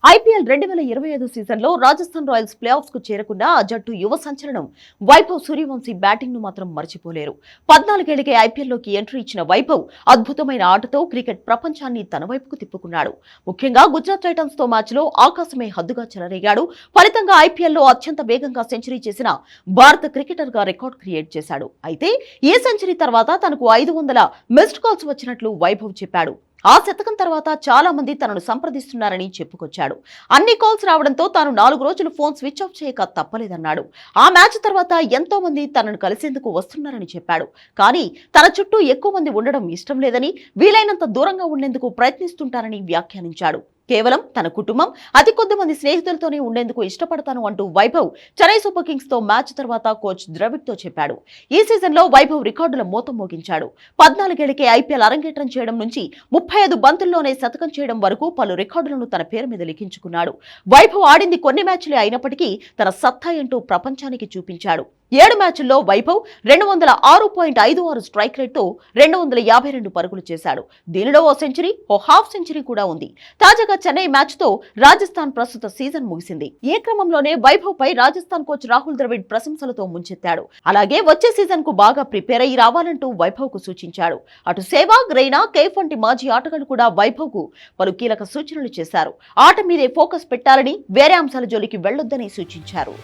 IPL 2025 సీజన్లో Rajasthan Royals playoffs కు చేరకుండా ఆ జట్టు యువ సంచలనం వైభవ్ సూర్యవంశీ బ్యాటింగ్ ను మాత్రం మర్చిపోలేరు. 14 ఏళ్లకే ఐపీఎల్లోకి ఎంట్రీ ఇచ్చిన వైభవ్ అద్భుతమైన ఆటతో క్రికెట్ ప్రపంచాన్ని తన వైపుకు తిప్పుకున్నాడు. ముఖ్యంగా గుజరాత్ టైటన్స్ తో మ్యాచ్ లో ఆకాశమే హద్దుగా చెలరేగాడు. ఫలితంగా ఐపీఎల్లో అత్యంత వేగంగా సెంచరీ చేసిన భారత క్రికెటర్ గా రికార్డ్ క్రియేట్ చేశాడు. అయితే ఈ సెంచరీ తర్వాత తనకు 500 మిస్డ్ కాల్స్ వచ్చినట్లు వైభవ్ చెప్పాడు. ఆ శతకం తర్వాత చాలా మంది తనను సంప్రదిస్తున్నారని చెప్పుకొచ్చాడు. అన్ని కాల్స్ రావడంతో తాను 4 రోజులు ఫోన్ స్విచ్ ఆఫ్ చేయక తప్పలేదన్నాడు. ఆ మ్యాచ్ తర్వాత ఎంతో మంది తనను కలిసేందుకు వస్తున్నారని చెప్పాడు. కానీ తన చుట్టూ ఎక్కువ మంది ఉండడం ఇష్టం లేదని, వీలైనంత దూరంగా ఉండేందుకు ప్రయత్నిస్తుంటారని వ్యాఖ్యానించాడు. కేవలం తన కుటుంబం, అతి కొద్ది మంది స్నేహితులతోనే ఉండేందుకు ఇష్టపడతాను అంటూ వైభవ్ చెన్నై సూపర్ కింగ్స్ తో మ్యాచ్ తర్వాత కోచ్ ద్రవిడ్ తో చెప్పాడు. ఈ సీజన్ లో వైభవ్ రికార్డుల మోత మోగించాడు. 14 ఏళ్లకే ఐపీఎల్ అరంగేట్రం చేయడం నుంచి 35 బంతుల్లోనే శతకం చేయడం వరకు పలు రికార్డులను తన పేరు మీద లిఖించుకున్నాడు. వైభవ్ ఆడింది కొన్ని మ్యాచ్లే అయినప్పటికీ తన సత్తా ఏంటో ప్రపంచానికి చూపించాడు. 7 మ్యాచ్ల్లో వైభవ్ 206.56 స్ట్రైక్ రేట్ తో 252 పరుగులు చేశాడు. దీనిలో ఓ సెంచరీ, ఓ హాఫ్ సెంచరీ కూడా ఉంది. తాజాగా చెన్నై మ్యాచ్ తో రాజస్థాన్ ప్రస్తుత సీజన్ ముగిసింది. ఈ క్రమంలోనే వైభవ్ పై రాజస్థాన్ కోచ్ రాహుల్ ద్రవిడ్ ప్రశంసలతో ముంచెత్తాడు. అలాగే వచ్చే సీజన్ కు బాగా ప్రిపేర్ అయ్యి రావాలంటూ వైభవ్ కు సూచించాడు. అటు సేవాగ్, రైనా, కేఫ్ వంటి మాజీ ఆటగాళ్లు కూడా వైభవ్ కు పలు కీలక సూచనలు చేశారు. ఆట మీదే ఫోకస్ పెట్టాలని, వేరే అంశాల జోలికి వెళ్లొద్దని సూచించారు.